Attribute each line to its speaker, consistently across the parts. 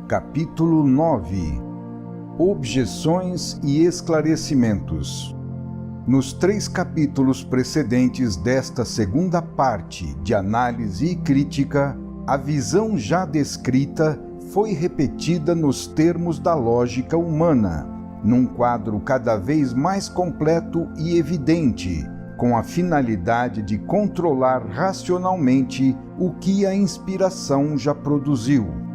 Speaker 1: Capítulo 9 Objeções e esclarecimentos. Nos 3 capítulos precedentes desta segunda parte de análise e crítica, a visão já descrita foi repetida nos termos da lógica humana, num quadro cada vez mais completo e evidente, com a finalidade de controlar racionalmente o que a inspiração já produziu.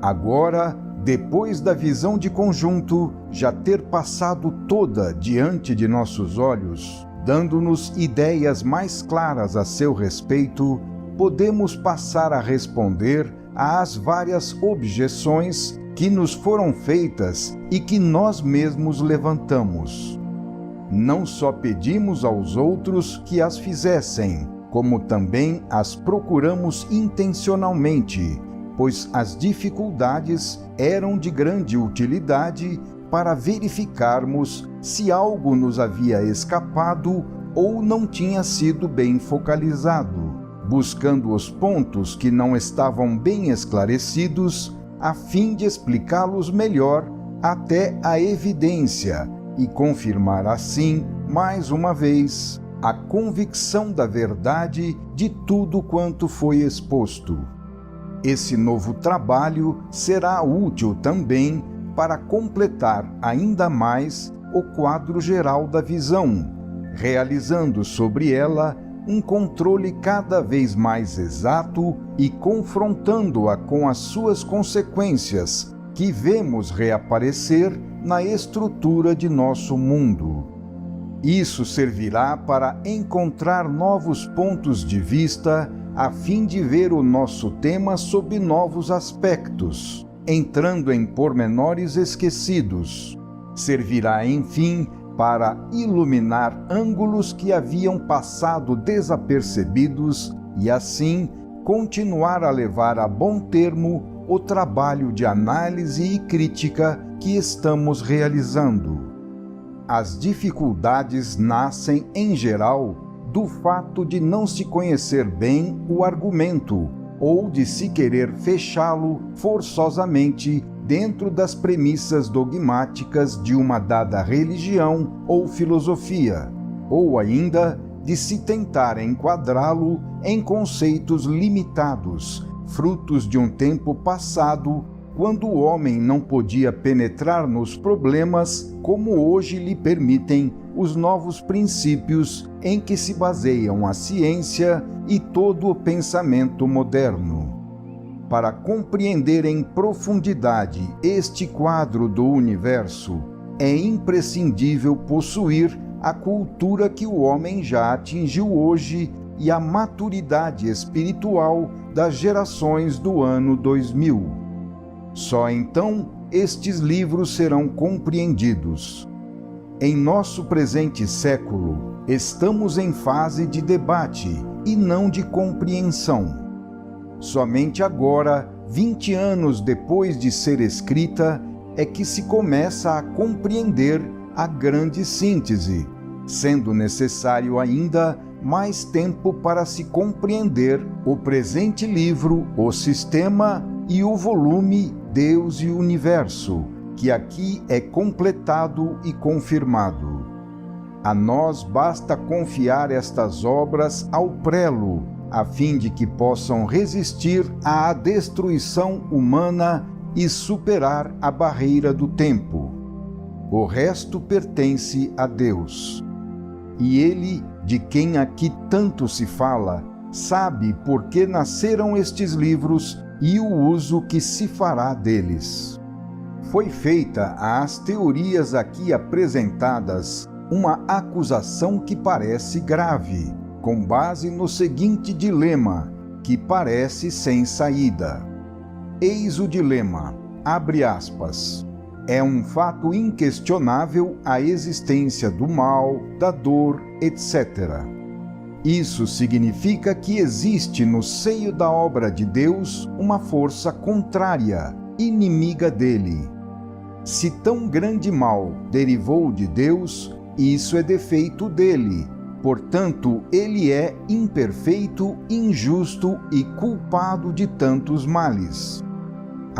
Speaker 1: Agora, depois da visão de conjunto já ter passado toda diante de nossos olhos, dando-nos ideias mais claras a seu respeito, podemos passar a responder às várias objeções que nos foram feitas e que nós mesmos levantamos. Não só pedimos aos outros que as fizessem, como também as procuramos intencionalmente, pois as dificuldades eram de grande utilidade para verificarmos se algo nos havia escapado ou não tinha sido bem focalizado, buscando os pontos que não estavam bem esclarecidos, a fim de explicá-los melhor até a evidência e confirmar assim, mais uma vez, a convicção da verdade de tudo quanto foi exposto. Esse novo trabalho será útil também para completar ainda mais o quadro geral da visão, realizando sobre ela um controle cada vez mais exato e confrontando-a com as suas consequências, que vemos reaparecer na estrutura de nosso mundo. Isso servirá para encontrar novos pontos de vista a fim de ver o nosso tema sob novos aspectos, entrando em pormenores esquecidos. Servirá, enfim, para iluminar ângulos que haviam passado desapercebidos e, assim, continuar a levar a bom termo o trabalho de análise e crítica que estamos realizando. As dificuldades nascem, em geral, do fato de não se conhecer bem o argumento ou de se querer fechá-lo forçosamente dentro das premissas dogmáticas de uma dada religião ou filosofia, ou ainda de se tentar enquadrá-lo em conceitos limitados, frutos de um tempo passado, quando o homem não podia penetrar nos problemas como hoje lhe permitem os novos princípios em que se baseiam a ciência e todo o pensamento moderno. Para compreender em profundidade este quadro do universo, é imprescindível possuir a cultura que o homem já atingiu hoje e a maturidade espiritual das gerações do ano 2000. Só então estes livros serão compreendidos. Em nosso presente século, estamos em fase de debate e não de compreensão. Somente agora, 20 anos depois de ser escrita, é que se começa a compreender a grande síntese, sendo necessário ainda mais tempo para se compreender o presente livro, o sistema e o volume Deus e o Universo, que aqui é completado e confirmado. A nós basta confiar estas obras ao prelo, a fim de que possam resistir à destruição humana e superar a barreira do tempo. O resto pertence a Deus. E Ele, de quem aqui tanto se fala, sabe por que nasceram estes livros e o uso que se fará deles. Foi feita às teorias aqui apresentadas uma acusação que parece grave, com base no seguinte dilema, que parece sem saída. Eis o dilema, abre aspas, é um fato inquestionável a existência do mal, da dor, etc. Isso significa que existe no seio da obra de Deus uma força contrária, inimiga dele. Se tão grande mal derivou de Deus, isso é defeito dele. Portanto, ele é imperfeito, injusto e culpado de tantos males.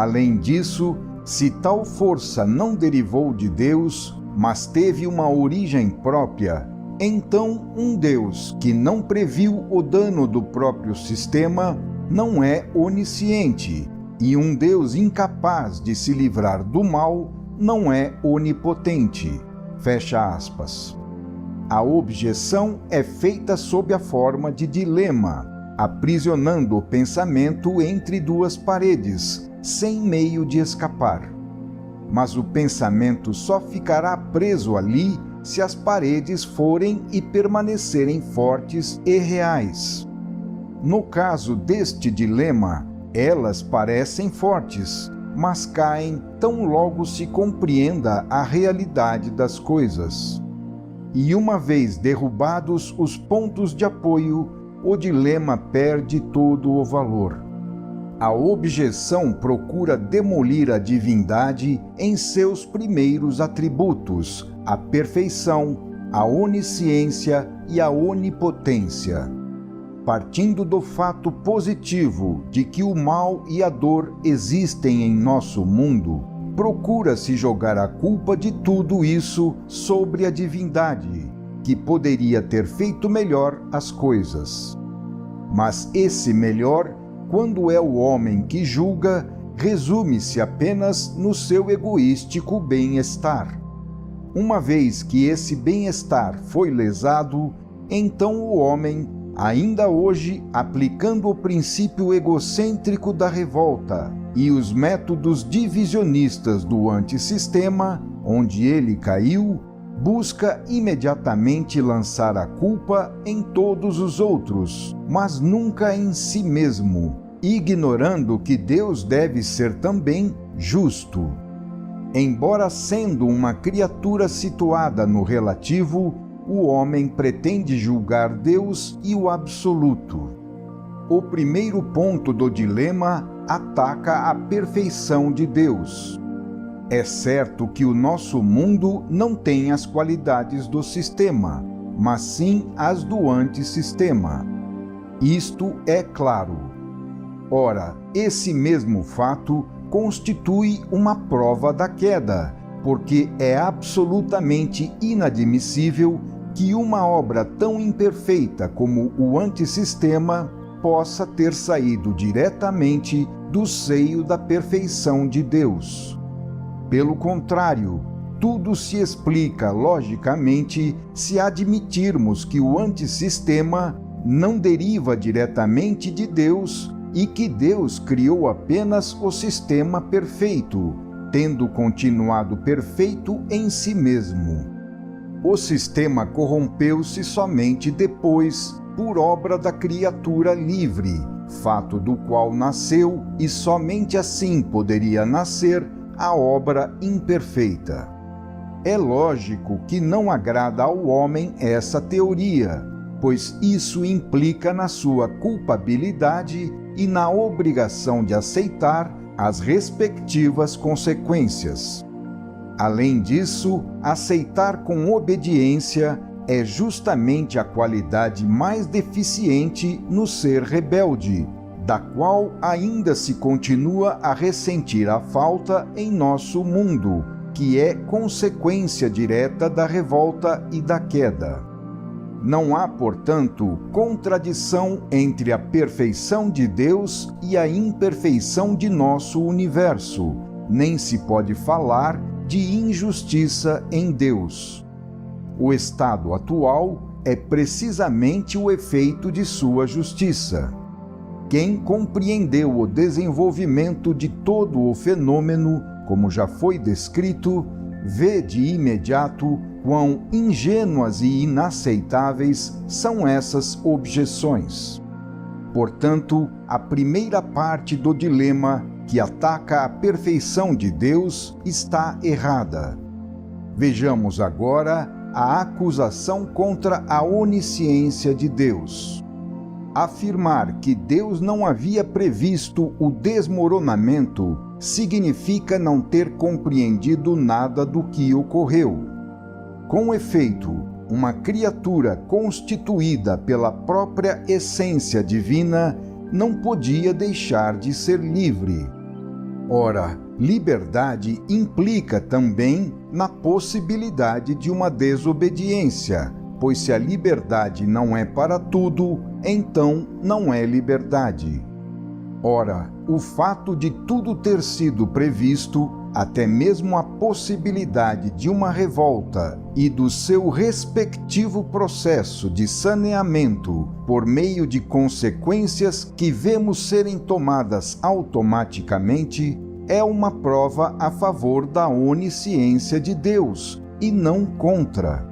Speaker 1: Além disso, se tal força não derivou de Deus, mas teve uma origem própria, então um Deus que não previu o dano do próprio sistema não é onisciente, e um Deus incapaz de se livrar do mal não é onipotente. Fecha aspas. A objeção é feita sob a forma de dilema, aprisionando o pensamento entre duas paredes, sem meio de escapar. Mas o pensamento só ficará preso ali se as paredes forem e permanecerem fortes e reais. No caso deste dilema, elas parecem fortes, mas caem tão logo se compreenda a realidade das coisas. E uma vez derrubados os pontos de apoio, o dilema perde todo o valor. A objeção procura demolir a divindade em seus primeiros atributos, a perfeição, a onisciência e a onipotência. Partindo do fato positivo de que o mal e a dor existem em nosso mundo, procura-se jogar a culpa de tudo isso sobre a divindade, que poderia ter feito melhor as coisas. Mas esse melhor, quando é o homem que julga, resume-se apenas no seu egoístico bem-estar. Uma vez que esse bem-estar foi lesado, então o homem, ainda hoje aplicando o princípio egocêntrico da revolta e os métodos divisionistas do antissistema, onde ele caiu, busca imediatamente lançar a culpa em todos os outros, mas nunca em si mesmo, ignorando que Deus deve ser também justo. Embora sendo uma criatura situada no relativo, o homem pretende julgar Deus e o absoluto. O primeiro ponto do dilema ataca a perfeição de Deus. É certo que o nosso mundo não tem as qualidades do sistema, mas sim as do antissistema. Isto é claro. Ora, esse mesmo fato constitui uma prova da queda, porque é absolutamente inadmissível que uma obra tão imperfeita como o antissistema possa ter saído diretamente do seio da perfeição de Deus. Pelo contrário, tudo se explica logicamente se admitirmos que o antissistema não deriva diretamente de Deus e que Deus criou apenas o sistema perfeito, tendo continuado perfeito em si mesmo. O sistema corrompeu-se somente depois, por obra da criatura livre, fato do qual nasceu e somente assim poderia nascer a obra imperfeita. É lógico que não agrada ao homem essa teoria, pois isso implica na sua culpabilidade e na obrigação de aceitar as respectivas consequências. Além disso, aceitar com obediência é justamente a qualidade mais deficiente no ser rebelde, da qual ainda se continua a ressentir a falta em nosso mundo, que é consequência direta da revolta e da queda. Não há, portanto, contradição entre a perfeição de Deus e a imperfeição de nosso universo, nem se pode falar de injustiça em Deus. O estado atual é precisamente o efeito de sua justiça. Quem compreendeu o desenvolvimento de todo o fenômeno, como já foi descrito, vê de imediato quão ingênuas e inaceitáveis são essas objeções. Portanto, a primeira parte do dilema, que ataca a perfeição de Deus, está errada. Vejamos agora a acusação contra a onisciência de Deus. Afirmar que Deus não havia previsto o desmoronamento significa não ter compreendido nada do que ocorreu. Com efeito, uma criatura constituída pela própria essência divina não podia deixar de ser livre. Ora, liberdade implica também na possibilidade de uma desobediência, pois se a liberdade não é para tudo, então não é liberdade. Ora, o fato de tudo ter sido previsto, até mesmo a possibilidade de uma revolta e do seu respectivo processo de saneamento por meio de consequências que vemos serem tomadas automaticamente, é uma prova a favor da onisciência de Deus e não contra.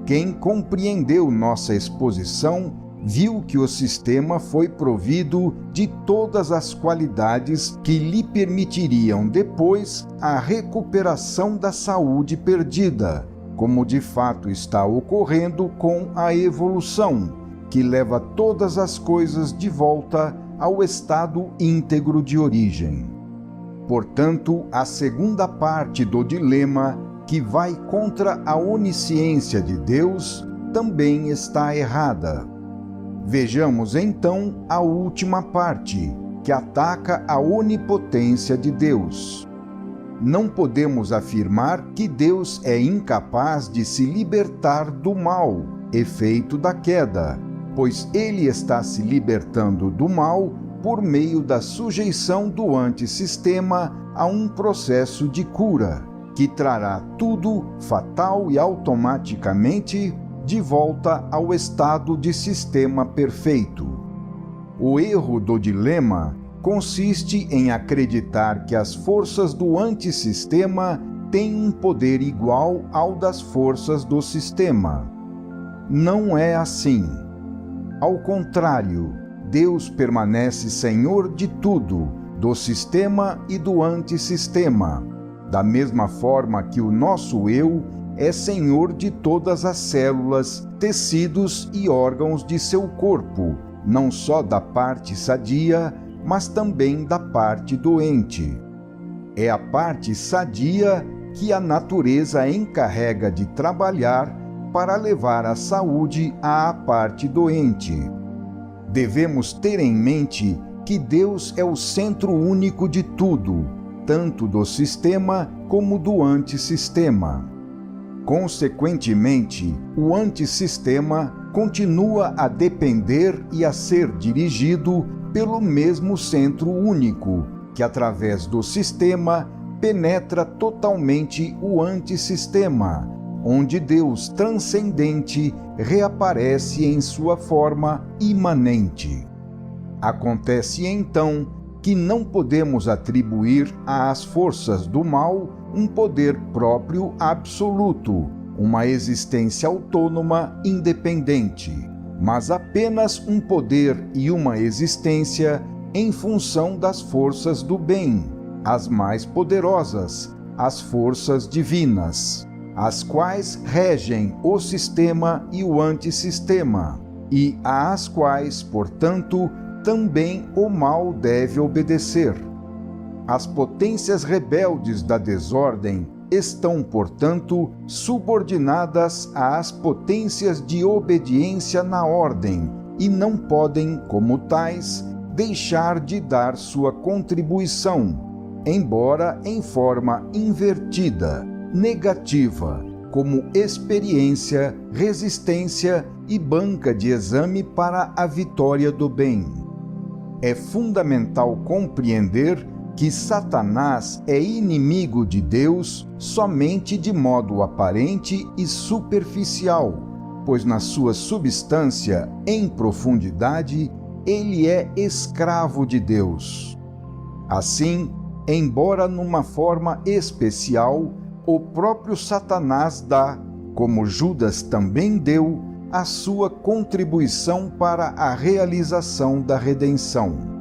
Speaker 1: Quem compreendeu nossa exposição viu que o sistema foi provido de todas as qualidades que lhe permitiriam depois a recuperação da saúde perdida, como de fato está ocorrendo com a evolução, que leva todas as coisas de volta ao estado íntegro de origem. Portanto, a segunda parte do dilema, que vai contra a onisciência de Deus, também está errada. Vejamos então a última parte, que ataca a onipotência de Deus. Não podemos afirmar que Deus é incapaz de se libertar do mal, efeito da queda, pois Ele está se libertando do mal por meio da sujeição do antissistema a um processo de cura, que trará tudo, fatal e automaticamente, de volta ao estado de sistema perfeito. O erro do dilema consiste em acreditar que as forças do antissistema têm um poder igual ao das forças do sistema. Não é assim. Ao contrário, Deus permanece Senhor de tudo, do sistema e do antissistema, da mesma forma que o nosso eu é senhor de todas as células, tecidos e órgãos de seu corpo, não só da parte sadia, mas também da parte doente. É a parte sadia que a natureza encarrega de trabalhar para levar a saúde à parte doente. Devemos ter em mente que Deus é o centro único de tudo, tanto do sistema como do antissistema. Consequentemente, o antissistema continua a depender e a ser dirigido pelo mesmo centro único, que através do sistema penetra totalmente o antissistema, onde Deus transcendente reaparece em sua forma imanente. Acontece então que não podemos atribuir às forças do mal um poder próprio absoluto, uma existência autônoma independente, mas apenas um poder e uma existência em função das forças do bem, as mais poderosas, as forças divinas, as quais regem o sistema e o antissistema, e às quais, portanto, também o mal deve obedecer. As potências rebeldes da desordem estão, portanto, subordinadas às potências de obediência na ordem e não podem, como tais, deixar de dar sua contribuição, embora em forma invertida, negativa, como experiência, resistência e banca de exame para a vitória do bem. É fundamental compreender que Satanás é inimigo de Deus somente de modo aparente e superficial, pois na sua substância, em profundidade, ele é escravo de Deus. Assim, embora numa forma especial, o próprio Satanás dá, como Judas também deu, a sua contribuição para a realização da redenção.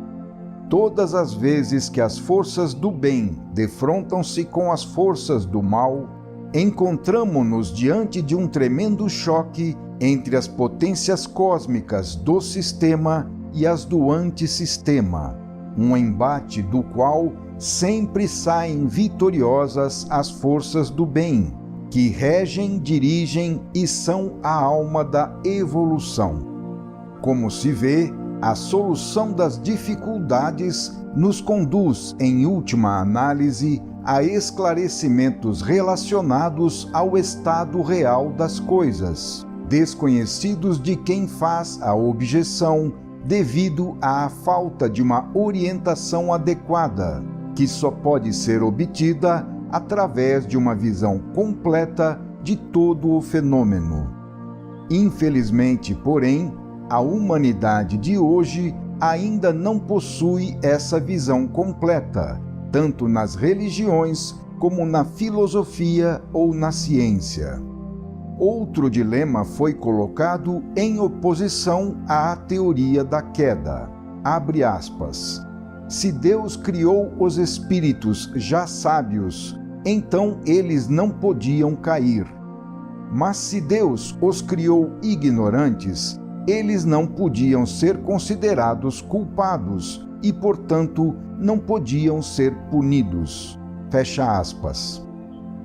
Speaker 1: Todas as vezes que as forças do bem defrontam-se com as forças do mal, encontramo-nos diante de um tremendo choque entre as potências cósmicas do sistema e as do antissistema, um embate do qual sempre saem vitoriosas as forças do bem, que regem, dirigem e são a alma da evolução. Como se vê, A solução das dificuldades nos conduz, em última análise, a esclarecimentos relacionados ao estado real das coisas, desconhecidos de quem faz a objeção devido à falta de uma orientação adequada, que só pode ser obtida através de uma visão completa de todo o fenômeno. Infelizmente, porém, a humanidade de hoje ainda não possui essa visão completa, tanto nas religiões como na filosofia ou na ciência. Outro dilema foi colocado em oposição à teoria da queda. Abre aspas. Se Deus criou os espíritos já sábios, então eles não podiam cair. Mas se Deus os criou ignorantes, eles não podiam ser considerados culpados e, portanto, não podiam ser punidos. Fecha aspas.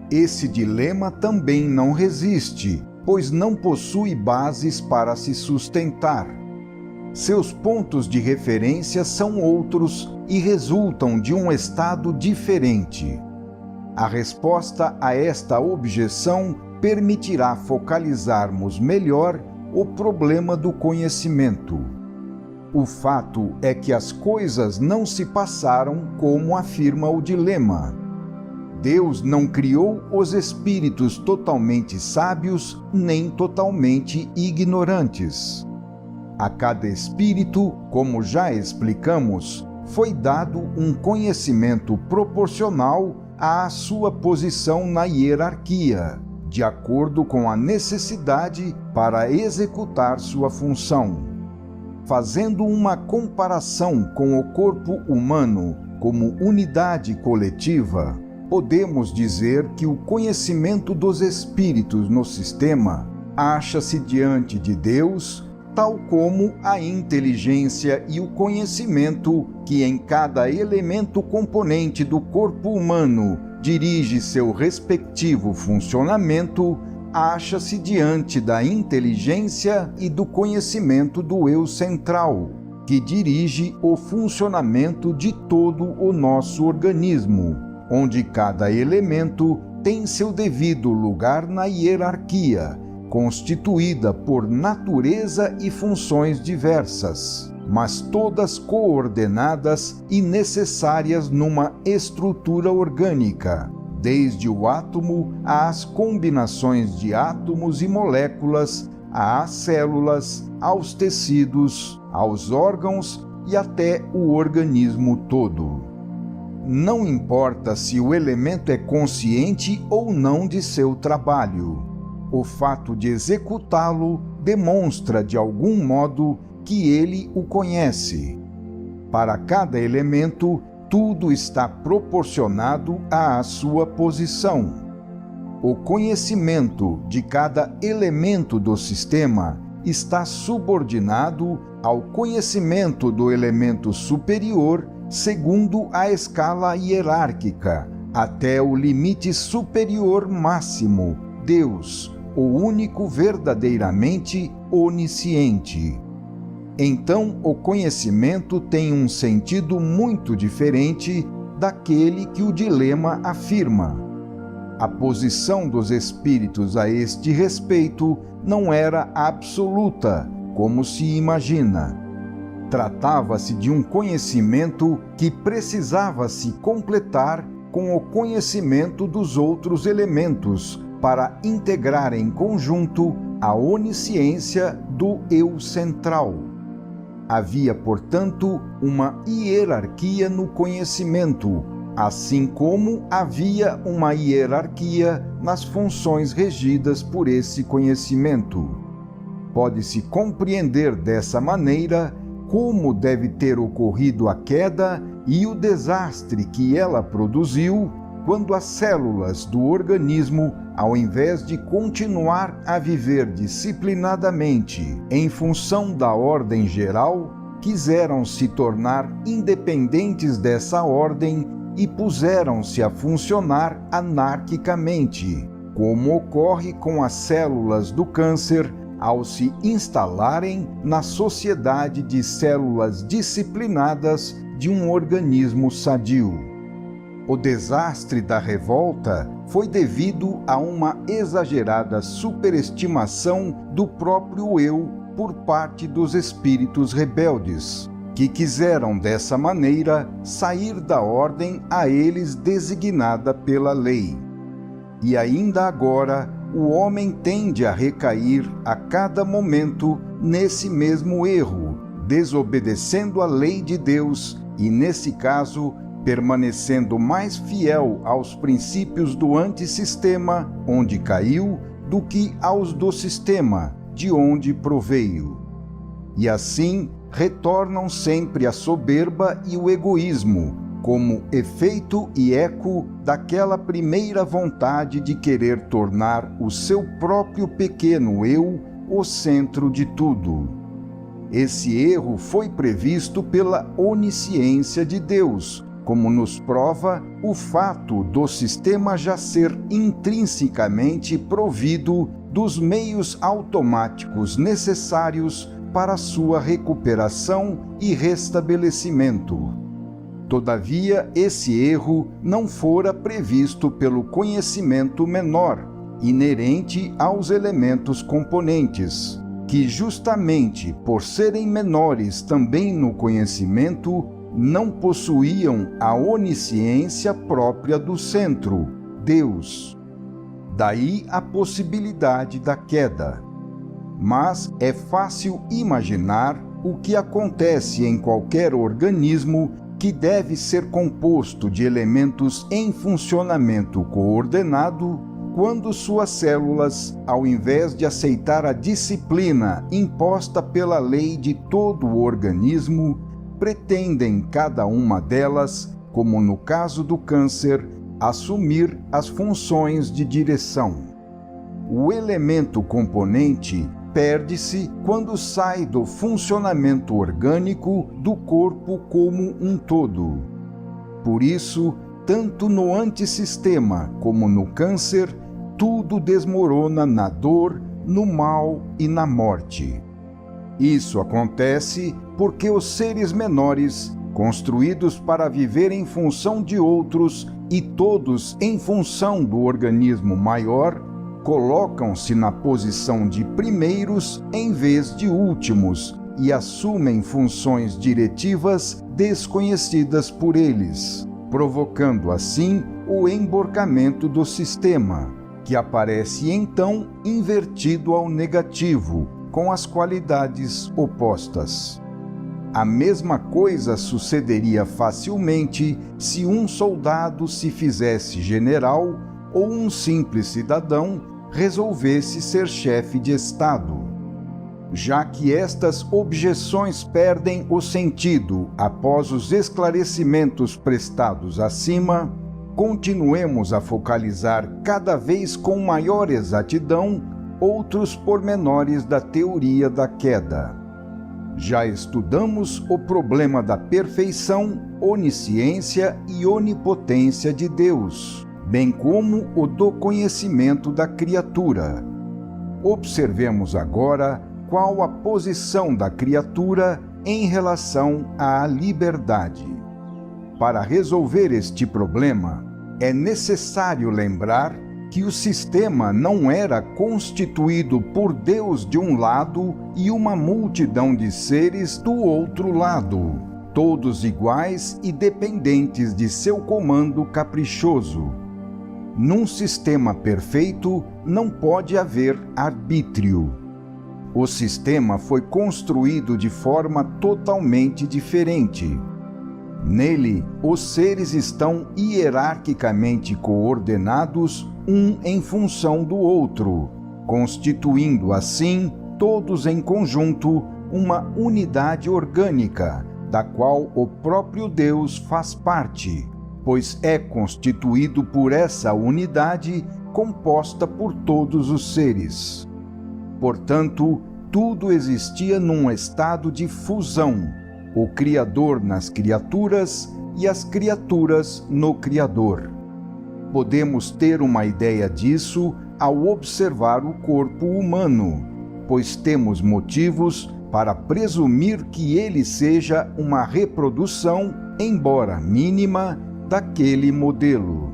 Speaker 1: Esse dilema também não resiste, pois não possui bases para se sustentar. Seus pontos de referência são outros e resultam de um estado diferente. A resposta a esta objeção permitirá focalizarmos melhor o problema do conhecimento. O fato é que as coisas não se passaram como afirma o dilema. Deus não criou os espíritos totalmente sábios nem totalmente ignorantes. A cada espírito, como já explicamos, foi dado um conhecimento proporcional à sua posição na hierarquia, de acordo com a necessidade para executar sua função. Fazendo uma comparação com o corpo humano como unidade coletiva, podemos dizer que o conhecimento dos espíritos no sistema acha-se diante de Deus, tal como a inteligência e o conhecimento que em cada elemento componente do corpo humano dirige seu respectivo funcionamento, acha-se diante da inteligência e do conhecimento do eu central, que dirige o funcionamento de todo o nosso organismo, onde cada elemento tem seu devido lugar na hierarquia, constituída por natureza e funções diversas, mas todas coordenadas e necessárias numa estrutura orgânica, desde o átomo às combinações de átomos e moléculas, às células, aos tecidos, aos órgãos e até o organismo todo. Não importa se o elemento é consciente ou não de seu trabalho. O fato de executá-lo demonstra, de algum modo, que ele o conhece. Para cada elemento, tudo está proporcionado à sua posição. O conhecimento de cada elemento do sistema está subordinado ao conhecimento do elemento superior segundo a escala hierárquica, até o limite superior máximo, Deus, o único verdadeiramente onisciente. Então, o conhecimento tem um sentido muito diferente daquele que o dilema afirma. A posição dos espíritos a este respeito não era absoluta, como se imagina. Tratava-se de um conhecimento que precisava se completar com o conhecimento dos outros elementos para integrar em conjunto a onisciência do eu central. Havia, portanto, uma hierarquia no conhecimento, assim como havia uma hierarquia nas funções regidas por esse conhecimento. Pode-se compreender dessa maneira como deve ter ocorrido a queda e o desastre que ela produziu quando as células do organismo, ao invés de continuar a viver disciplinadamente em função da ordem geral, quiseram se tornar independentes dessa ordem e puseram-se a funcionar anarquicamente, como ocorre com as células do câncer ao se instalarem na sociedade de células disciplinadas de um organismo sadio. O desastre da revolta foi devido a uma exagerada superestimação do próprio eu por parte dos espíritos rebeldes, que quiseram dessa maneira sair da ordem a eles designada pela lei. E ainda agora, o homem tende a recair a cada momento nesse mesmo erro, desobedecendo a lei de Deus e, nesse caso, permanecendo mais fiel aos princípios do antissistema, onde caiu, do que aos do sistema, de onde proveio. E assim, retornam sempre a soberba e o egoísmo, como efeito e eco daquela primeira vontade de querer tornar o seu próprio pequeno eu o centro de tudo. Esse erro foi previsto pela onisciência de Deus, como nos prova o fato do sistema já ser intrinsecamente provido dos meios automáticos necessários para sua recuperação e restabelecimento. Todavia, esse erro não fora previsto pelo conhecimento menor, inerente aos elementos componentes, que justamente por serem menores também no conhecimento, não possuíam a onisciência própria do centro, Deus. Daí a possibilidade da queda. Mas é fácil imaginar o que acontece em qualquer organismo que deve ser composto de elementos em funcionamento coordenado, quando suas células, ao invés de aceitar a disciplina imposta pela lei de todo o organismo, pretendem cada uma delas, como no caso do câncer, assumir as funções de direção. O elemento componente perde-se quando sai do funcionamento orgânico do corpo como um todo. Por isso, tanto no antissistema como no câncer, tudo desmorona na dor, no mal e na morte. Isso acontece porque os seres menores, construídos para viver em função de outros e todos em função do organismo maior, colocam-se na posição de primeiros em vez de últimos e assumem funções diretivas desconhecidas por eles, provocando assim o emborcamento do sistema, que aparece então invertido ao negativo, com as qualidades opostas. A mesma coisa sucederia facilmente se um soldado se fizesse general ou um simples cidadão resolvesse ser chefe de Estado. Já que estas objeções perdem o sentido após os esclarecimentos prestados acima, continuemos a focalizar cada vez com maior exatidão outros pormenores da teoria da queda. Já estudamos o problema da perfeição, onisciência e onipotência de Deus, bem como o do conhecimento da criatura. Observemos agora qual a posição da criatura em relação à liberdade. Para resolver este problema, é necessário lembrar que o sistema não era constituído por Deus de um lado e uma multidão de seres do outro lado, todos iguais e dependentes de seu comando caprichoso. Num sistema perfeito, não pode haver arbítrio. O sistema foi construído de forma totalmente diferente. Nele, os seres estão hierarquicamente coordenados um em função do outro, constituindo assim, todos em conjunto, uma unidade orgânica, da qual o próprio Deus faz parte, pois é constituído por essa unidade composta por todos os seres. Portanto, tudo existia num estado de fusão, o Criador nas criaturas e as criaturas no Criador. Podemos ter uma ideia disso ao observar o corpo humano, pois temos motivos para presumir que ele seja uma reprodução, embora mínima, daquele modelo.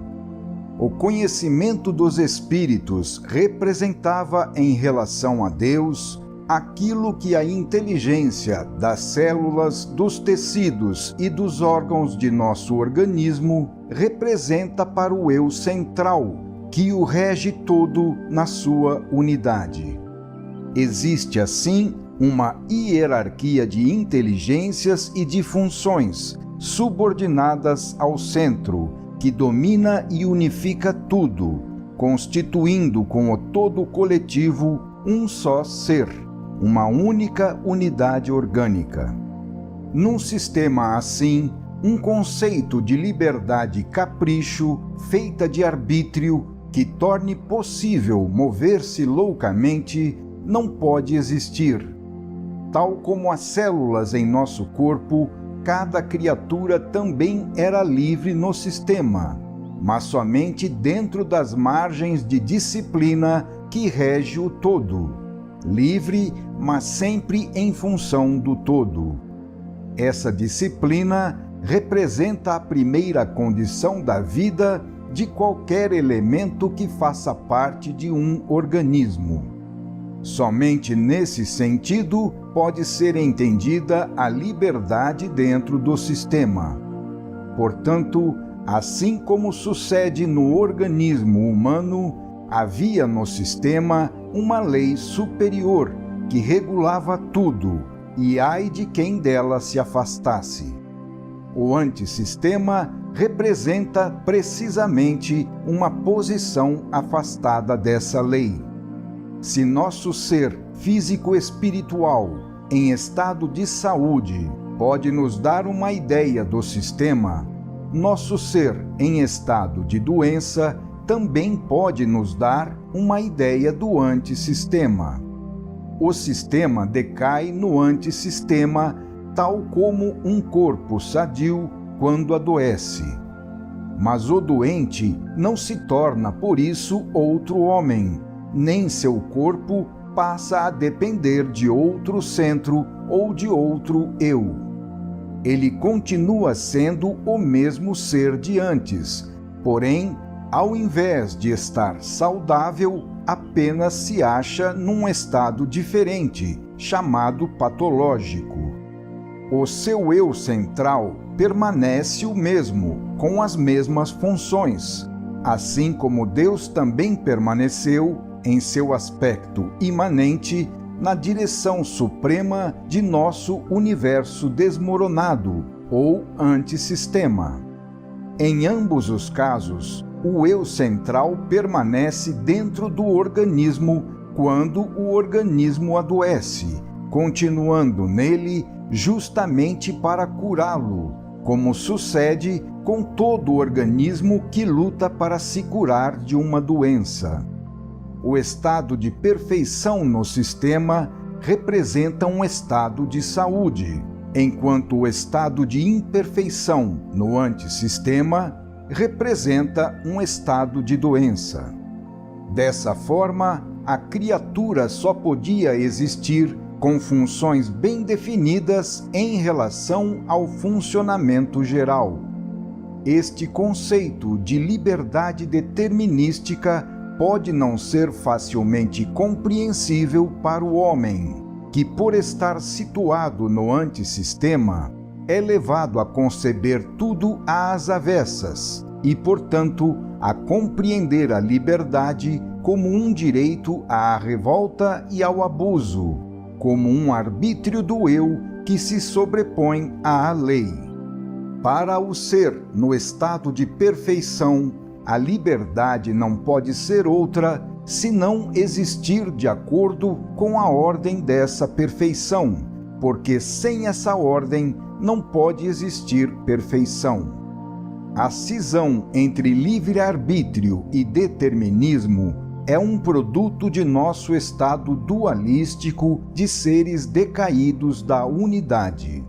Speaker 1: O conhecimento dos espíritos representava, em relação a Deus, aquilo que a inteligência das células, dos tecidos e dos órgãos de nosso organismo representa para o eu central, que o rege todo na sua unidade. Existe, assim, uma hierarquia de inteligências e de funções subordinadas ao centro, que domina e unifica tudo, constituindo com o todo coletivo um só ser, uma única unidade orgânica. Num sistema assim, um conceito de liberdade-capricho, feita de arbítrio, que torne possível mover-se loucamente, não pode existir. Tal como as células em nosso corpo, cada criatura também era livre no sistema, mas somente dentro das margens de disciplina que rege o todo. Livre, mas sempre em função do todo. Essa disciplina representa a primeira condição da vida de qualquer elemento que faça parte de um organismo. Somente nesse sentido pode ser entendida a liberdade dentro do sistema. Portanto, assim como sucede no organismo humano, havia no sistema uma lei superior que regulava tudo, e ai de quem dela se afastasse. O antissistema representa precisamente uma posição afastada dessa lei. Se nosso ser físico-espiritual, em estado de saúde, pode nos dar uma ideia do sistema, nosso ser em estado de doença também pode nos dar uma ideia do antissistema. O sistema decai no antissistema, tal como um corpo sadio quando adoece. Mas o doente não se torna por isso outro homem, nem seu corpo passa a depender de outro centro ou de outro eu. Ele continua sendo o mesmo ser de antes, porém, ao invés de estar saudável, apenas se acha num estado diferente, chamado patológico. O seu eu central permanece o mesmo, com as mesmas funções, assim como Deus também permaneceu, em seu aspecto imanente, na direção suprema de nosso universo desmoronado, ou antissistema. Em ambos os casos, o eu central permanece dentro do organismo quando o organismo adoece, continuando nele justamente para curá-lo, como sucede com todo organismo que luta para se curar de uma doença. O estado de perfeição no sistema representa um estado de saúde, enquanto o estado de imperfeição no antissistema representa um estado de doença. Dessa forma, a criatura só podia existir com funções bem definidas em relação ao funcionamento geral. Este conceito de liberdade determinística pode não ser facilmente compreensível para o homem, que, por estar situado no antissistema, é levado a conceber tudo às avessas e, portanto, a compreender a liberdade como um direito à revolta e ao abuso, como um arbítrio do eu que se sobrepõe à lei. Para o ser no estado de perfeição, a liberdade não pode ser outra senão existir de acordo com a ordem dessa perfeição, porque sem essa ordem não pode existir perfeição. A cisão entre livre-arbítrio e determinismo é um produto de nosso estado dualístico de seres decaídos da unidade.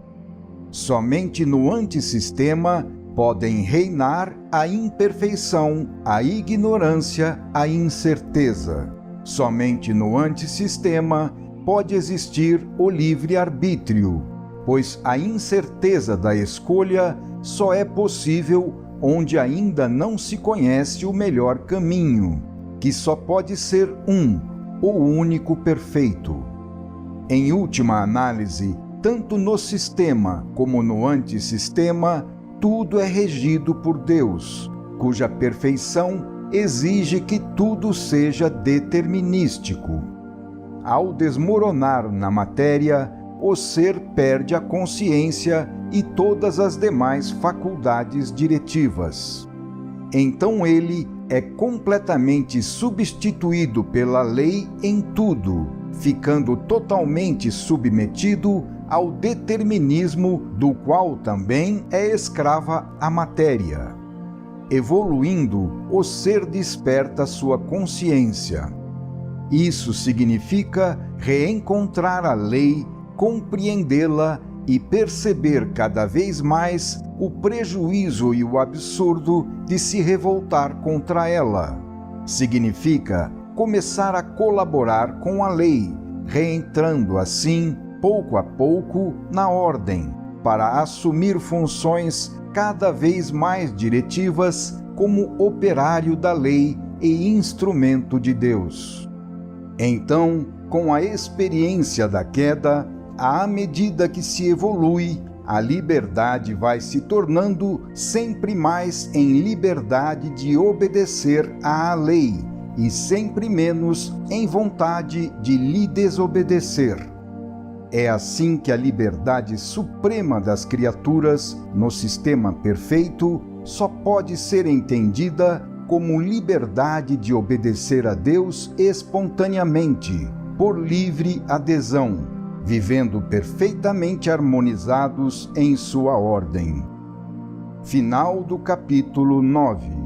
Speaker 1: Somente no antissistema podem reinar a imperfeição, a ignorância, a incerteza. Somente no antissistema pode existir o livre-arbítrio, pois a incerteza da escolha só é possível onde ainda não se conhece o melhor caminho, que só pode ser o único perfeito. Em última análise, tanto no sistema como no antissistema, tudo é regido por Deus, cuja perfeição exige que tudo seja determinístico. Ao desmoronar na matéria, o ser perde a consciência e todas as demais faculdades diretivas. Então ele é completamente substituído pela lei em tudo, ficando totalmente submetido ao determinismo do qual também é escrava a matéria. Evoluindo, o ser desperta sua consciência. Isso significa reencontrar a lei, compreendê-la e perceber cada vez mais o prejuízo e o absurdo de se revoltar contra ela. Significa começar a colaborar com a lei, reentrando assim, pouco a pouco, na ordem, para assumir funções cada vez mais diretivas como operário da lei e instrumento de Deus. Então, com a experiência da queda, à medida que se evolui, a liberdade vai se tornando sempre mais em liberdade de obedecer à lei e sempre menos em vontade de lhe desobedecer. É assim que a liberdade suprema das criaturas no sistema perfeito só pode ser entendida como liberdade de obedecer a Deus espontaneamente, por livre adesão, vivendo perfeitamente harmonizados em sua ordem. Final do capítulo 9.